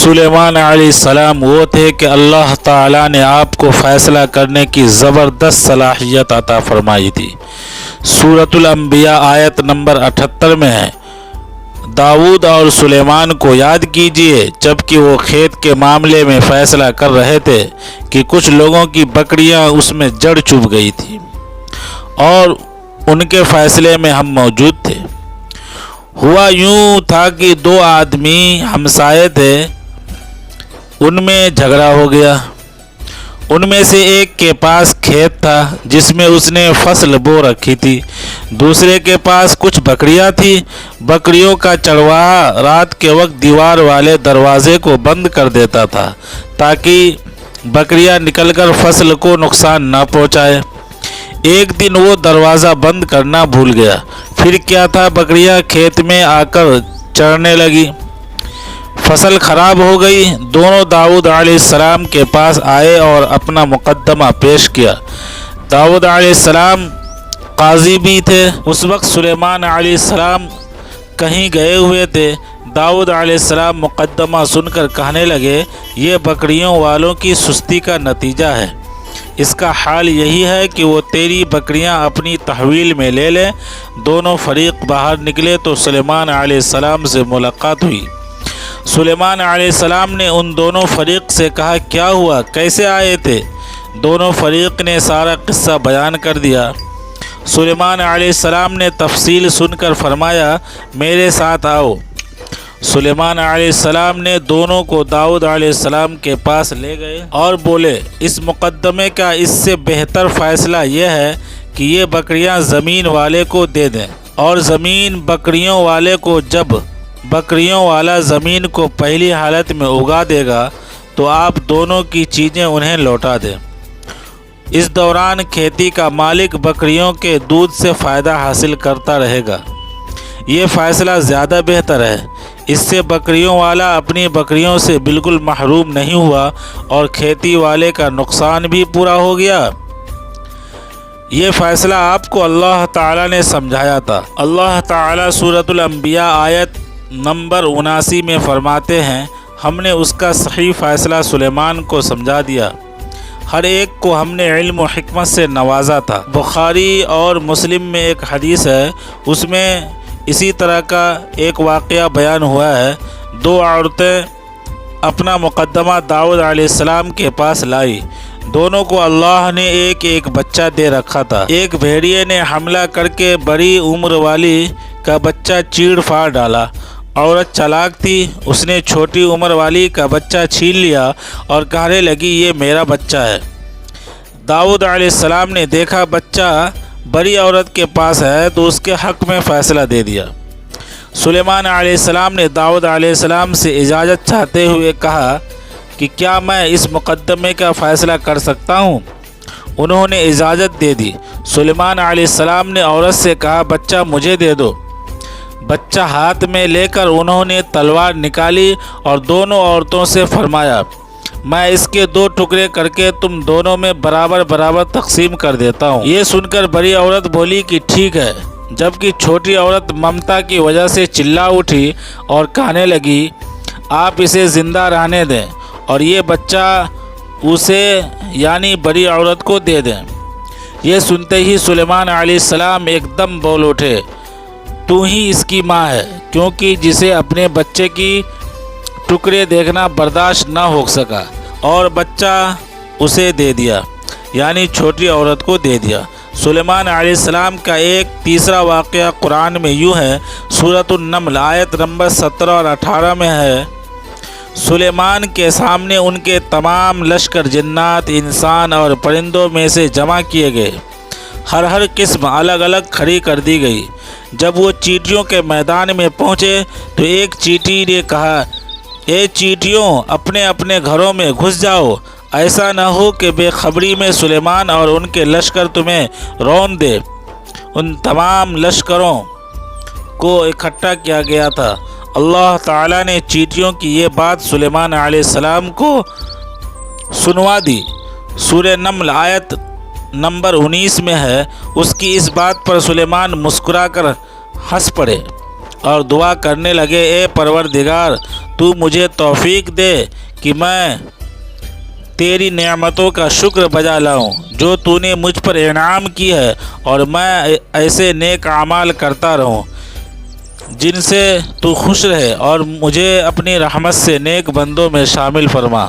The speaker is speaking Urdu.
سلیمان علیہ السلام وہ تھے کہ اللہ تعالیٰ نے آپ کو فیصلہ کرنے کی زبردست صلاحیت عطا فرمائی تھی۔ سورۃ الانبیاء آیت نمبر 78 میں ہے، داؤد اور سلیمان کو یاد کیجئے جب کہ وہ کھیت کے معاملے میں فیصلہ کر رہے تھے کہ کچھ لوگوں کی بکریاں اس میں جڑ چبھ گئی تھی اور ان کے فیصلے میں ہم موجود تھے۔ ہوا یوں تھا کہ دو آدمی ہمسائے تھے، ان میں جھگڑا ہو گیا۔ ان میں سے ایک کے پاس کھیت تھا جس میں اس نے فصل بو رکھی تھی، دوسرے کے پاس کچھ بکریاں تھیں۔ بکریوں کا چرواہا رات کے وقت دیوار والے دروازے کو بند کر دیتا تھا تاکہ بکریاں نکل کر فصل کو نقصان نہ پہنچائے۔ ایک دن وہ دروازہ بند کرنا بھول گیا، پھر کیا تھا، بکریاں کھیت میں آ کر چرنے لگی، فصل خراب ہو گئی۔ دونوں داؤد علیہ السلام کے پاس آئے اور اپنا مقدمہ پیش کیا۔ داؤد علیہ السلام قاضی بھی تھے۔ اس وقت سلیمان علیہ السلام کہیں گئے ہوئے تھے۔ داؤد علیہ السلام مقدمہ سن کر کہنے لگے، یہ بکریوں والوں کی سستی کا نتیجہ ہے۔ اس کا حال یہی ہے کہ وہ تیری بکریاں اپنی تحویل میں لے لیں۔ دونوں فریق باہر نکلے تو سلیمان علیہ السلام سے ملاقات ہوئی۔ سلیمان علیہ السلام نے ان دونوں فریق سے کہا، کیا ہوا، کیسے آئے تھے؟ دونوں فریق نے سارا قصہ بیان کر دیا۔ سلیمان علیہ السلام نے تفصیل سن کر فرمایا، میرے ساتھ آؤ۔ سلیمان علیہ السلام نے دونوں کو داؤد علیہ السلام کے پاس لے گئے اور بولے، اس مقدمے کا اس سے بہتر فیصلہ یہ ہے کہ یہ بکریاں زمین والے کو دے دیں اور زمین بکریوں والے کو۔ جب بکریوں والا زمین کو پہلی حالت میں اگا دے گا تو آپ دونوں کی چیزیں انہیں لوٹا دیں۔ اس دوران کھیتی کا مالک بکریوں کے دودھ سے فائدہ حاصل کرتا رہے گا۔ یہ فیصلہ زیادہ بہتر ہے۔ اس سے بکریوں والا اپنی بکریوں سے بالکل محروم نہیں ہوا اور کھیتی والے کا نقصان بھی پورا ہو گیا۔ یہ فیصلہ آپ کو اللہ تعالیٰ نے سمجھایا تھا۔ اللہ تعالیٰ سورۃ الانبیاء آیت نمبر 79 میں فرماتے ہیں، ہم نے اس کا صحیح فیصلہ سلیمان کو سمجھا دیا۔ ہر ایک کو ہم نے علم و حکمت سے نوازا تھا۔ بخاری اور مسلم میں ایک حدیث ہے، اس میں اسی طرح کا ایک واقعہ بیان ہوا ہے۔ دو عورتیں اپنا مقدمہ داؤد علیہ السلام کے پاس لائی۔ دونوں کو اللہ نے ایک ایک بچہ دے رکھا تھا۔ ایک بھیڑیے نے حملہ کر کے بڑی عمر والی کا بچہ چیڑ پھاڑ ڈالا۔ عورت چالاک تھی، اس نے چھوٹی عمر والی کا بچہ چھین لیا اور کہنے لگی، یہ میرا بچہ ہے۔ داؤد علیہ السلام نے دیکھا بچہ بڑی عورت کے پاس ہے تو اس کے حق میں فیصلہ دے دیا۔ سلیمان علیہ السلام نے داؤد علیہ السلام سے اجازت چاہتے ہوئے کہا کہ کیا میں اس مقدمے کا فیصلہ کر سکتا ہوں؟ انہوں نے اجازت دے دی۔ سلیمان علیہ السلام نے عورت سے کہا، بچہ مجھے دے دو۔ بچہ ہاتھ میں لے کر انہوں نے تلوار نکالی اور دونوں عورتوں سے فرمایا، میں اس کے 2 ٹکڑے کر کے تم دونوں میں برابر برابر تقسیم کر دیتا ہوں۔ یہ سن کر بڑی عورت بولی کہ ٹھیک ہے، جبکہ چھوٹی عورت ممتا کی وجہ سے چلا اٹھی اور کہنے لگی، آپ اسے زندہ رہنے دیں اور یہ بچہ اسے یعنی بڑی عورت کو دے دیں۔ یہ سنتے ہی سلیمان علیہ السلام ایک دم بول اٹھے، تو ہی اس کی ماں ہے، کیونکہ جسے اپنے بچے کی ٹکڑے دیکھنا برداشت نہ ہو سکا اور بچہ اسے دے دیا، یعنی چھوٹی عورت کو دے دیا۔ سلیمان علیہ السلام کا ایک تیسرا واقعہ قرآن میں یوں ہے، سورۃ النمل آیت نمبر 17 اور 18 میں ہے، سلیمان کے سامنے ان کے تمام لشکر جنات، انسان اور پرندوں میں سے جمع کیے گئے، ہر قسم الگ الگ کھڑی کر دی گئی۔ جب وہ چیٹیوں کے میدان میں پہنچے تو ایک چیٹی نے کہا، اے چیٹیوں، اپنے اپنے گھروں میں گھس جاؤ، ایسا نہ ہو کہ بے خبری میں سلیمان اور ان کے لشکر تمہیں رون دے۔ ان تمام لشکروں کو اکٹھا کیا گیا تھا۔ اللہ تعالیٰ نے چیٹیوں کی یہ بات سلیمان علیہ السلام کو سنوا دی۔ سورہ نمل آیت نمبر 19 میں ہے، اس کی اس بات پر سلیمان مسکرا کر ہنس پڑے اور دعا کرنے لگے، اے پروردگار تو مجھے توفیق دے کہ میں تیری نعمتوں کا شکر بجا لاؤں جو تو نے مجھ پر انعام کی ہے، اور میں ایسے نیک اعمال کرتا رہوں جن سے تو خوش رہے، اور مجھے اپنی رحمت سے نیک بندوں میں شامل فرما۔